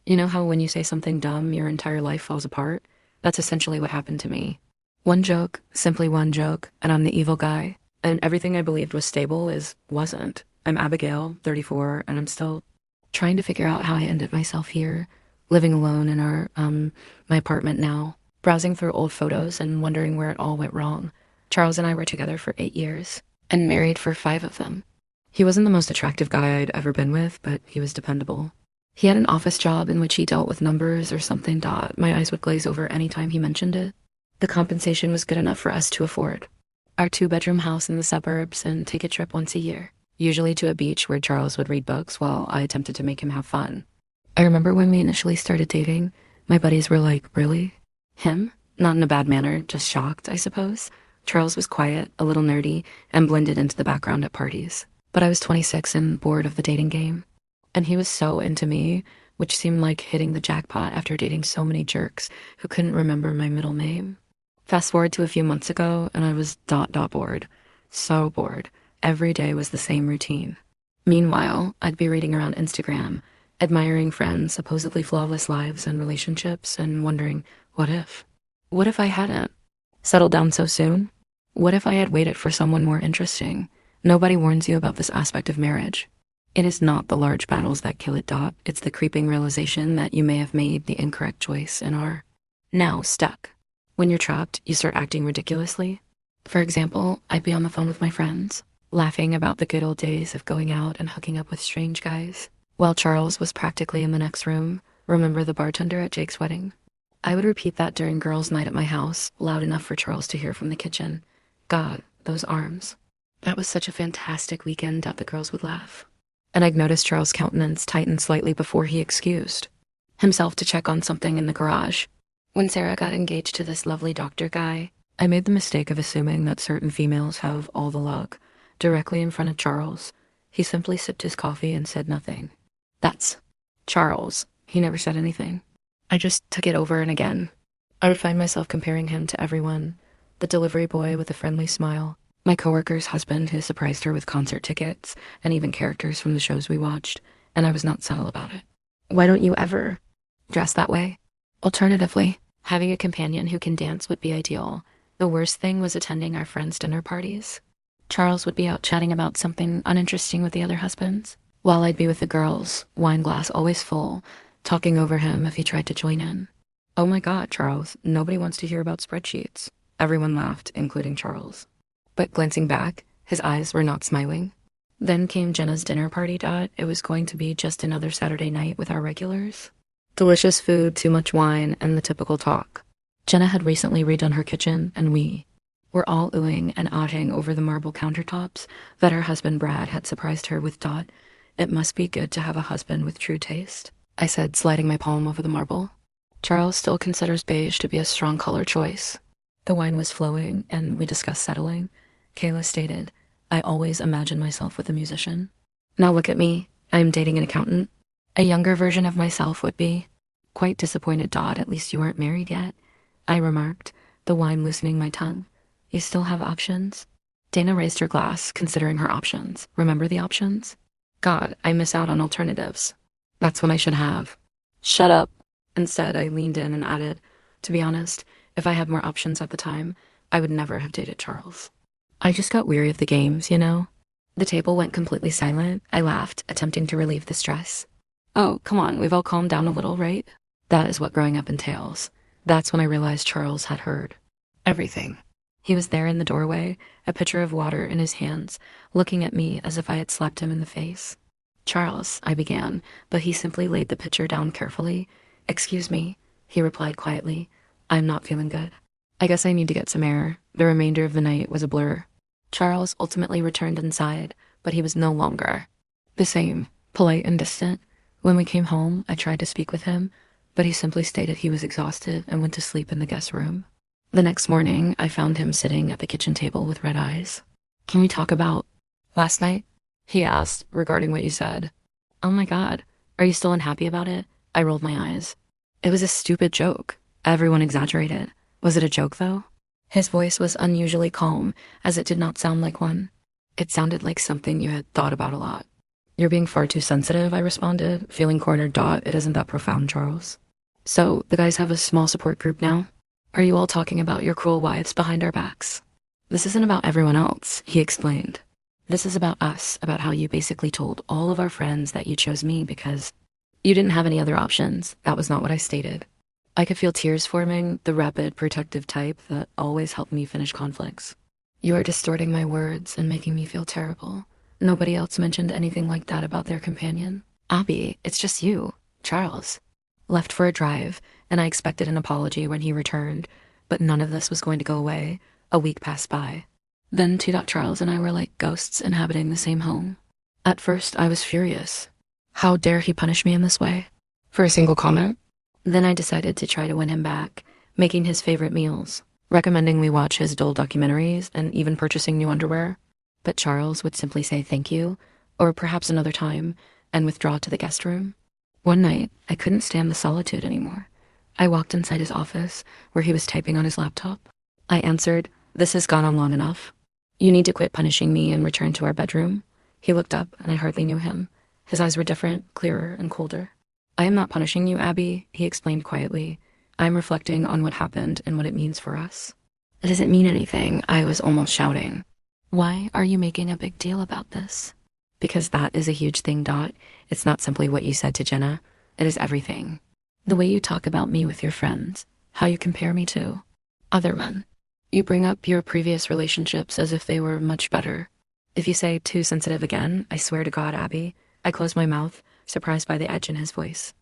You know how when you say something dumb, your entire life falls apart? That's essentially what happened to me. One joke, simply one joke, and I'm the evil guy. And everything I believed was stable wasn't. I'm Abigail, 34, and I'm still trying to figure out how I ended myself here, living alone in my apartment now, browsing through old photos and wondering where it all went wrong. Charles and I were together for 8 years and married for 5 of them. He wasn't the most attractive guy I'd ever been with, but he was dependable. He had an office job in which he dealt with numbers or something. My eyes would glaze over any time he mentioned it. The compensation was good enough for us to afford our 2-bedroom house in the suburbs and take a trip once a year, usually to a beach where Charles would read books while I attempted to make him have fun. I remember when we initially started dating, my buddies were like, "Really? Him?" Not in a bad manner, just shocked, I suppose. Charles was quiet, a little nerdy, and blended into the background at parties. But I was 26 and bored of the dating game. And he was so into me, which seemed like hitting the jackpot after dating so many jerks who couldn't remember my middle name. Fast forward to a few months ago, and I was bored. So bored. Every day was the same routine. Meanwhile, I'd be reading around Instagram, admiring friends' supposedly flawless lives and relationships, and wondering, what if? What if I hadn't settled down so soon? What if I had waited for someone more interesting? Nobody warns you about this aspect of marriage. It is not the large battles that kill it. It's the creeping realization that you may have made the incorrect choice and are now stuck. When you're trapped, you start acting ridiculously. For example, I'd be on the phone with my friends, laughing about the good old days of going out and hooking up with strange guys, while Charles was practically in the next room. Remember the bartender at Jake's wedding? I would repeat that during girls' night at my house, loud enough for Charles to hear from the kitchen. God, those arms. That was such a fantastic weekend that the girls would laugh. And I'd noticed Charles' countenance tighten slightly before he excused himself to check on something in the garage. When Sarah got engaged to this lovely doctor guy, I made the mistake of assuming that certain females have all the luck. Directly in front of Charles, he simply sipped his coffee and said nothing. That's Charles. He never said anything. I just took it over and again. I would find myself comparing him to everyone. The delivery boy with a friendly smile, my coworker's husband who surprised her with concert tickets, and even characters from the shows we watched, and I was not subtle about it. Why don't you ever dress that way? Alternatively, having a companion who can dance would be ideal. The worst thing was attending our friends' dinner parties. Charles would be out chatting about something uninteresting with the other husbands, while I'd be with the girls, wine glass always full, talking over him if he tried to join in. Oh my God, Charles, nobody wants to hear about spreadsheets. Everyone laughed, including Charles. But glancing back, his eyes were not smiling. Then came Jenna's dinner party. It was going to be just another Saturday night with our regulars. Delicious food, too much wine, and the typical talk. Jenna had recently redone her kitchen, and we were all oohing and ahhing over the marble countertops that her husband Brad had surprised her with. It must be good to have a husband with true taste, I said, sliding my palm over the marble. Charles still considers beige to be a strong color choice. The wine was flowing, and we discussed settling. Kayla stated, "I always imagine myself with a musician. Now look at me. I am dating an accountant. A younger version of myself would be quite disappointed. At least you aren't married yet," I remarked, the wine loosening my tongue. "You still have options?" Dana raised her glass, considering her options. Remember the options? God, I miss out on alternatives. That's what I should have. Shut up. Instead, I leaned in and added, "To be honest, if I had more options at the time, I would never have dated Charles. I just got weary of the games, you know?" The table went completely silent. I laughed, attempting to relieve the stress. "Oh, come on, we've all calmed down a little, right?" That is what growing up entails. That's when I realized Charles had heard everything. He was there in the doorway, a pitcher of water in his hands, looking at me as if I had slapped him in the face. "Charles," I began, but he simply laid the pitcher down carefully. "Excuse me," he replied quietly. "I'm not feeling good. I guess I need to get some air." The remainder of the night was a blur. Charles ultimately returned inside, but he was no longer the same, polite and distant. When we came home, I tried to speak with him, but he simply stated he was exhausted and went to sleep in the guest room. The next morning, I found him sitting at the kitchen table with red eyes. "Can we talk about last night?" he asked, regarding what you said. "Oh my God, are you still unhappy about it?" I rolled my eyes. "It was a stupid joke. Everyone exaggerated. Was it a joke, though?" His voice was unusually calm, as it did not sound like one. It sounded like something you had thought about a lot. You're being far too sensitive, I responded, feeling cornered. It isn't that profound, Charles. So, the guys have a small support group now? Are you all talking about your cruel wives behind our backs? This isn't about everyone else, he explained. This is about us, about how you basically told all of our friends that you chose me because you didn't have any other options. That was not what I stated. I could feel tears forming, the rapid, protective type that always helped me finish conflicts. You are distorting my words and making me feel terrible. Nobody else mentioned anything like that about their companion. Abby, it's just you, Charles. Left for a drive, and I expected an apology when he returned, but none of this was going to go away. A week passed by. Then Charles and I were like ghosts inhabiting the same home. At first, I was furious. How dare he punish me in this way? For a single comment? Then I decided to try to win him back, making his favorite meals, recommending we watch his dull documentaries, and even purchasing new underwear. But Charles would simply say thank you, or perhaps another time, and withdraw to the guest room. One night, I couldn't stand the solitude anymore. I walked inside his office, where he was typing on his laptop. I answered, "This has gone on long enough. You need to quit punishing me and return to our bedroom." He looked up, and I hardly knew him. His eyes were different, clearer, and colder. "I am not punishing you, Abby," he explained quietly. "I'm reflecting on what happened and what it means for us." "It doesn't mean anything," I was almost shouting. "Why are you making a big deal about this?" "Because that is a huge thing, It's not simply what you said to Jenna. It is everything. The way you talk about me with your friends, how you compare me to other men. You bring up your previous relationships as if they were much better. If you say too sensitive again, I swear to God, Abby." I closed my mouth, surprised by the edge in his voice.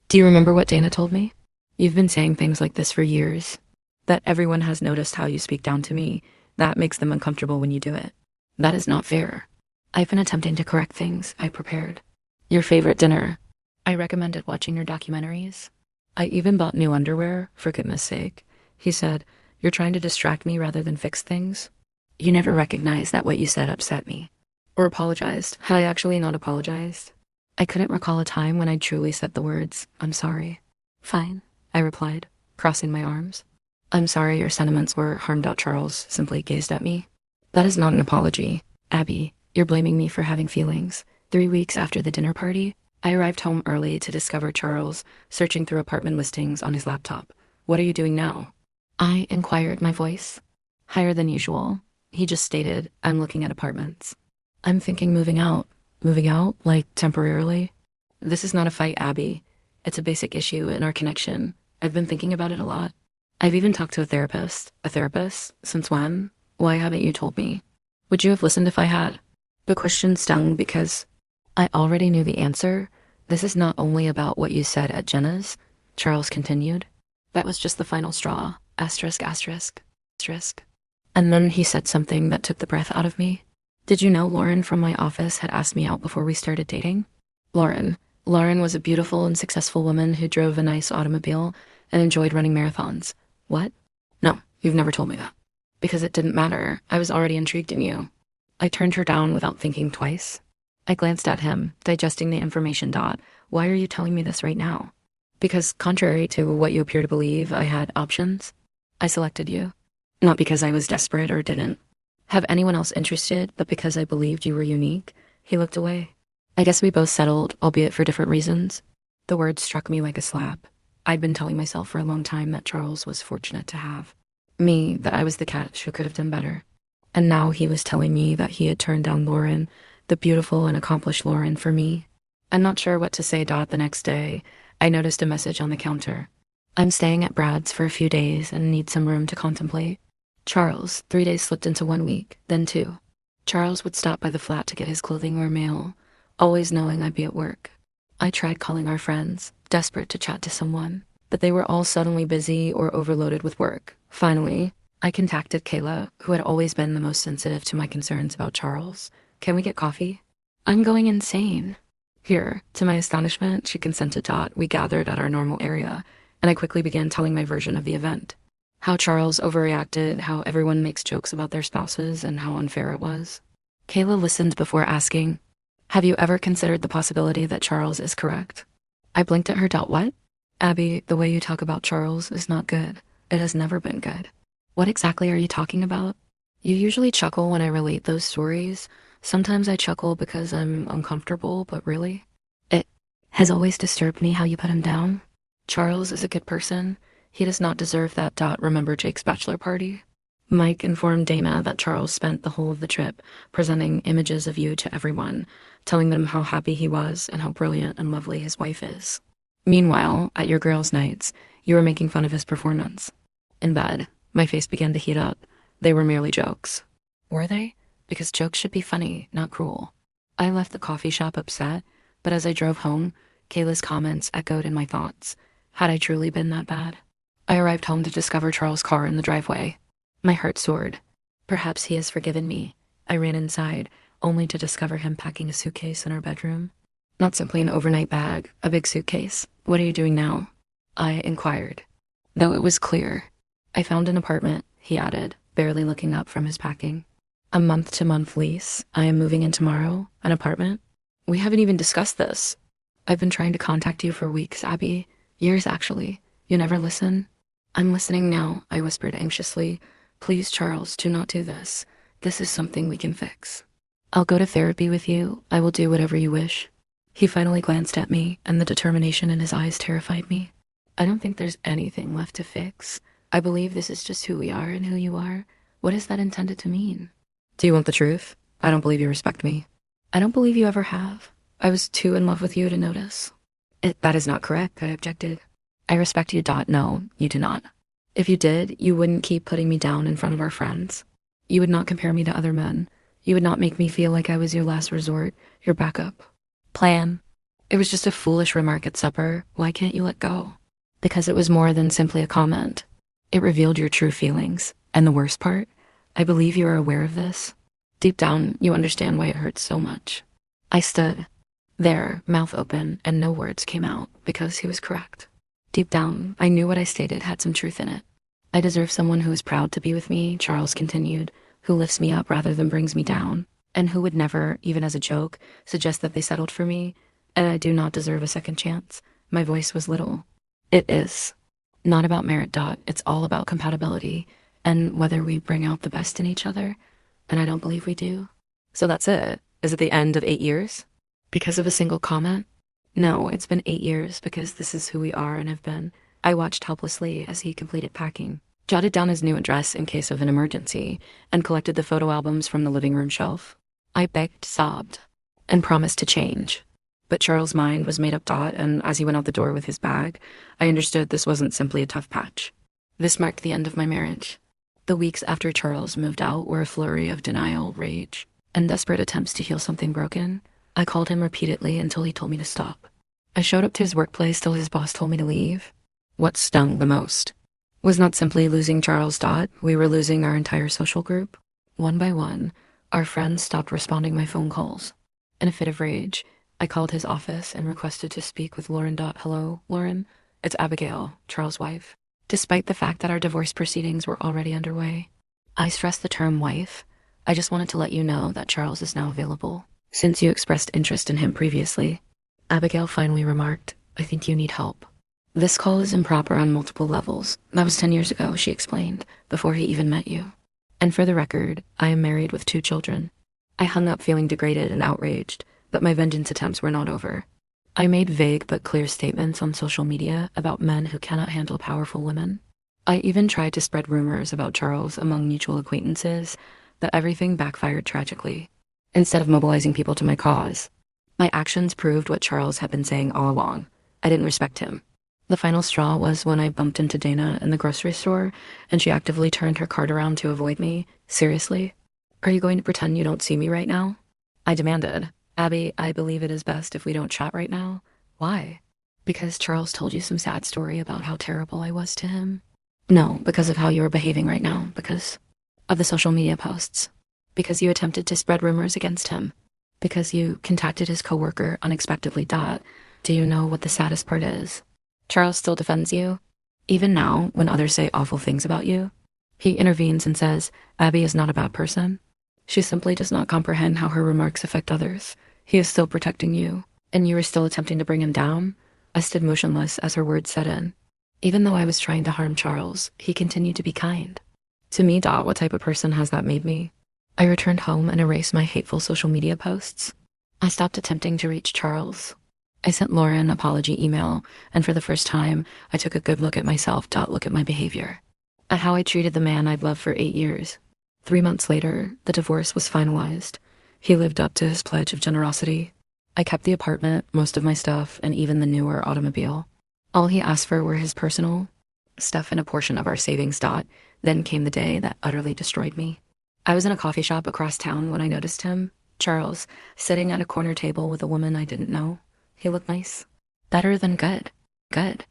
"Do you remember what Dana told me? You've been saying things like this for years. That everyone has noticed how you speak down to me. That makes them uncomfortable when you do it. That is not fair. I've been attempting to correct things. I prepared your favorite dinner. I recommended watching your documentaries. I even bought new underwear, for goodness sake." He said, "You're trying to distract me rather than fix things." "You never recognized that what you said upset me. Or apologized. Had I actually not apologized?" I couldn't recall a time when I truly said the words, "I'm sorry." "Fine," I replied, crossing my arms. "I'm sorry your sentiments were harmed." Charles simply gazed at me. "That is not an apology. Abby, you're blaming me for having feelings." 3 weeks after the dinner party, I arrived home early to discover Charles searching through apartment listings on his laptop. "What are you doing now?" I inquired, my voice higher than usual. He just stated, "I'm looking at apartments." "I'm thinking moving out." "Moving out? Like temporarily?" "This is not a fight, Abby. It's a basic issue in our connection. I've been thinking about it a lot. I've even talked to a therapist." "A therapist? Since when? Why haven't you told me?" "Would you have listened if I had?" The question stung because I already knew the answer. "This is not only about what you said at Jenna's," Charles continued. "That was just the final straw. Asterisk, asterisk, asterisk." And then he said something that took the breath out of me. "Did you know Lauren from my office had asked me out before we started dating?" Lauren was a beautiful and successful woman who drove a nice automobile and enjoyed running marathons." "What?" "No, you've never told me that." "Because it didn't matter. I was already intrigued in you." I turned her down without thinking twice. I glanced at him, digesting the information. "Why are you telling me this right now?" "Because contrary to what you appear to believe, I had options. I selected you. Not because I was desperate or didn't have anyone else interested, but because I believed you were unique." He looked away. "I guess we both settled, albeit for different reasons." The words struck me like a slap. I'd been telling myself for a long time that Charles was fortunate to have me, that I was the catch who could have done better. And now he was telling me that he had turned down Lauren, the beautiful and accomplished Lauren, for me. I'm not sure what to say. The next day, I noticed a message on the counter. "I'm staying at Brad's for a few days and need some room to contemplate." Charles. 3 days slipped into 1 week, then 2. Charles would stop by the flat to get his clothing or mail, always knowing I'd be at work. I tried calling our friends, desperate to chat to someone, but they were all suddenly busy or overloaded with work. Finally, I contacted Kayla, who had always been the most sensitive to my concerns about Charles. "Can we get coffee? I'm going insane." Here, to my astonishment, she consented. We gathered at our normal area, and I quickly began telling my version of the event. How Charles overreacted, how everyone makes jokes about their spouses, and how unfair it was. Kayla listened before asking, "Have you ever considered the possibility that Charles is correct?" I blinked at her. "What?" "Abby, the way you talk about Charles is not good. It has never been good." "What exactly are you talking about?" "You usually chuckle when I relate those stories, Sometimes I chuckle because I'm uncomfortable, but really, it has always disturbed me how you put him down. Charles is a good person. He does not deserve that. Remember Jake's bachelor party? Mike informed Dana that Charles spent the whole of the trip presenting images of you to everyone, telling them how happy he was and how brilliant and lovely his wife is. Meanwhile, at your girls' nights, you were making fun of his performance. In bed, my face began to heat up. They were merely jokes. Were they? Because jokes should be funny, not cruel. I left the coffee shop upset, but as I drove home, Kayla's comments echoed in my thoughts. Had I truly been that bad? I arrived home to discover Charles' car in the driveway. My heart soared. Perhaps he has forgiven me. I ran inside, only to discover him packing a suitcase in our bedroom. Not simply an overnight bag, a big suitcase. What are you doing now? I inquired. Though it was clear. I found an apartment, he added, barely looking up from his packing. A month-to-month lease. I am moving in tomorrow. An apartment. We haven't even discussed this. I've been trying to contact you for weeks, Abby. Years, actually. You never listen. I'm listening now, I whispered anxiously. Please, Charles, do not do this. This is something we can fix. I'll go to therapy with you. I will do whatever you wish. He finally glanced at me, and the determination in his eyes terrified me. I don't think there's anything left to fix. I believe this is just who we are and who you are. What is that intended to mean? Do you want the truth? I don't believe you respect me. I don't believe you ever have. I was too in love with you to notice. That is not correct, I objected. I respect you. No, you do not. If you did, you wouldn't keep putting me down in front of our friends. You would not compare me to other men. You would not make me feel like I was your last resort, your backup plan. It was just a foolish remark at supper. Why can't you let go? Because it was more than simply a comment. It revealed your true feelings. And the worst part, I believe you are aware of this. Deep down, you understand why it hurts so much. I stood there, mouth open, and no words came out because he was correct. Deep down, I knew what I stated had some truth in it. I deserve someone who is proud to be with me, Charles continued, who lifts me up rather than brings me down, and who would never, even as a joke, suggest that they settled for me, and I do not deserve a second chance. My voice was little. It is not about merit. It's all about compatibility, and whether we bring out the best in each other, and I don't believe we do. So that's it. Is it the end of 8 years? Because of a single comment? No, it's been 8 years because this is who we are and have been. I watched helplessly as he completed packing, jotted down his new address in case of an emergency, and collected the photo albums from the living room shelf. I begged, sobbed, and promised to change. But Charles' mind was made up. And as he went out the door with his bag, I understood this wasn't simply a tough patch. This marked the end of my marriage. The weeks after Charles moved out were a flurry of denial, rage, and desperate attempts to heal something broken. I called him repeatedly until he told me to stop. I showed up to his workplace till his boss told me to leave. What stung the most was not simply losing Charles. We were losing our entire social group. One by one, our friends stopped responding my phone calls. In a fit of rage, I called his office and requested to speak with Lauren. Hello, Lauren. It's Abigail, Charles' wife. Despite the fact that our divorce proceedings were already underway. I stressed the term wife. I just wanted to let you know that Charles is now available, since you expressed interest in him previously. Abigail finally remarked, I think you need help. This call is improper on multiple levels. That was 10 years ago, she explained, before he even met you. And for the record, I am married with 2 children. I hung up feeling degraded and outraged, but my vengeance attempts were not over. I made vague but clear statements on social media about men who cannot handle powerful women. I even tried to spread rumors about Charles among mutual acquaintances, but everything backfired tragically. Instead of mobilizing people to my cause, my actions proved what Charles had been saying all along. I didn't respect him. The final straw was when I bumped into Dana in the grocery store, and she actively turned her cart around to avoid me. Seriously? Are you going to pretend you don't see me right now? I demanded. Abby, I believe it is best if we don't chat right now. Why? Because Charles told you some sad story about how terrible I was to him? No, because of how you are behaving right now. Because of the social media posts. Because you attempted to spread rumors against him. Because you contacted his coworker unexpectedly. Do you know what the saddest part is? Charles still defends you. Even now, when others say awful things about you, he intervenes and says, Abby is not a bad person. She simply does not comprehend how her remarks affect others. He is still protecting you, and you are still attempting to bring him down. I stood motionless as her words set in. Even though I was trying to harm Charles, he continued to be kind. To me, what type of person has that made me? I returned home and erased my hateful social media posts. I stopped attempting to reach Charles. I sent Laura an apology email, and for the first time, I took a good look at myself. Look at my behavior, at how I treated the man I'd loved for 8 years. 3 months later, the divorce was finalized. He lived up to his pledge of generosity. I kept the apartment, most of my stuff, and even the newer automobile. All he asked for were his personal stuff and a portion of our savings. Then came the day that utterly destroyed me. I was in a coffee shop across town when I noticed him, Charles, sitting at a corner table with a woman I didn't know. He looked nice. Better than good. Good.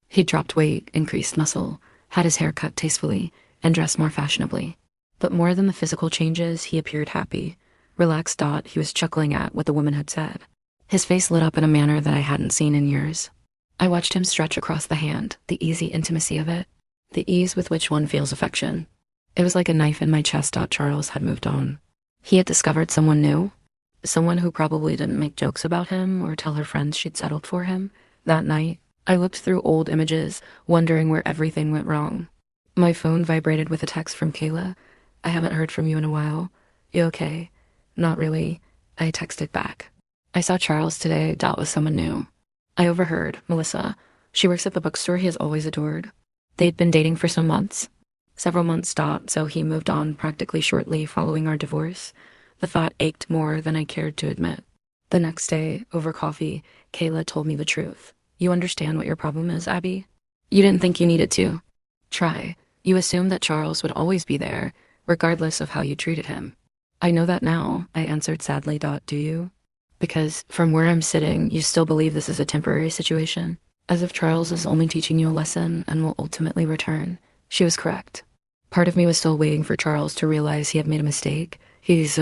He dropped weight, increased muscle, had his hair cut tastefully, and dressed more fashionably. But more than the physical changes, he appeared happy. Relaxed. He was chuckling at what the woman had said. His face lit up in a manner that I hadn't seen in years. I watched him stretch across the hand, the easy intimacy of it, the ease with which one feels affection. It was like a knife in my chest. Charles had moved on. He had discovered someone new, someone who probably didn't make jokes about him or tell her friends she'd settled for him. That night, I looked through old images, wondering where everything went wrong. My phone vibrated with a text from Kayla. I haven't heard from you in a while. You okay? Not really. I texted back. I saw Charles today. With someone new. I overheard Melissa. She works at the bookstore he has always adored. They'd been dating for some months. Several months. So he moved on practically shortly following our divorce. The thought ached more than I cared to admit. The next day, over coffee, Kayla told me the truth. You understand what your problem is, Abby? You didn't think you needed to. Try. You assumed that Charles would always be there, regardless of how you treated him. I know that now, I answered sadly. Do you? Because from where I'm sitting, you still believe this is a temporary situation, as if Charles is only teaching you a lesson and will ultimately return. She was correct. Part of me was still waiting for Charles to realize he had made a mistake. He's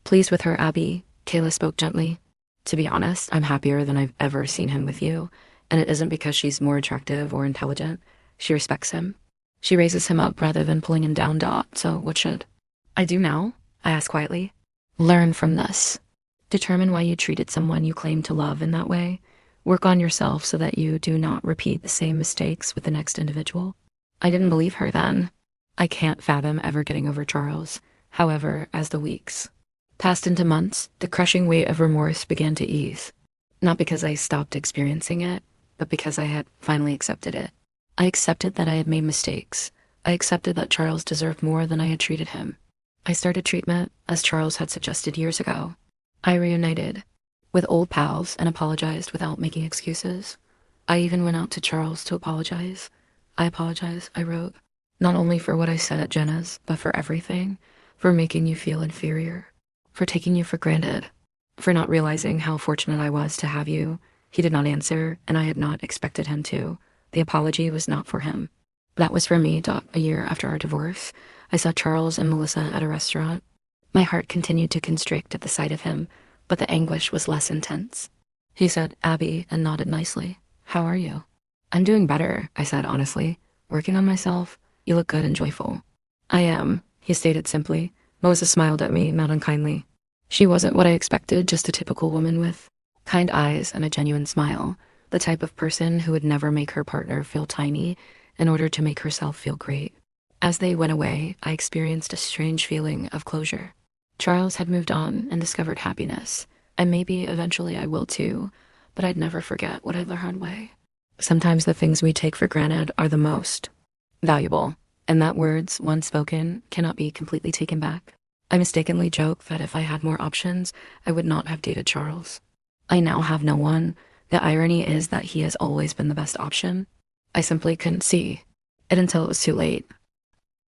pleased with her, Abby. Kayla spoke gently. To be honest, I'm happier than I've ever seen him with you, and it isn't because she's more attractive or intelligent. She respects him. She raises him up rather than pulling him down. So what should I do now? I asked quietly. Learn from this. Determine why you treated someone you claim to love in that way. Work on yourself so that you do not repeat the same mistakes with the next individual. I didn't believe her then. I can't fathom ever getting over Charles. However, as the weeks passed into months, the crushing weight of remorse began to ease. Not because I stopped experiencing it, but because I had finally accepted it. I accepted that I had made mistakes. I accepted that Charles deserved more than I had treated him. I started treatment, as Charles had suggested years ago. I reunited with old pals and apologized without making excuses. I even went out to Charles to apologize. I apologize, I wrote, not only for what I said at Jenna's, but for everything, for making you feel inferior, for taking you for granted, for not realizing how fortunate I was to have you. He did not answer, and I had not expected him to. The apology was not for him. That was for me. A year after our divorce, I saw Charles and Melissa at a restaurant. My heart continued to constrict at the sight of him, but the anguish was less intense. He said, Abby, and nodded nicely. How are you? I'm doing better, I said honestly. Working on myself. You look good and joyful. I am, he stated simply. Melissa smiled at me, not unkindly. She wasn't what I expected, just a typical woman with kind eyes and a genuine smile, the type of person who would never make her partner feel tiny in order to make herself feel great. As they went away, I experienced a strange feeling of closure. Charles had moved on and discovered happiness, and maybe eventually I will too, but I'd never forget what I learned the hard way. Sometimes the things we take for granted are the most valuable, and that words, once spoken, cannot be completely taken back. I mistakenly joke that if I had more options, I would not have dated Charles. I now have no one. The irony is that he has always been the best option. I simply couldn't see it until it was too late.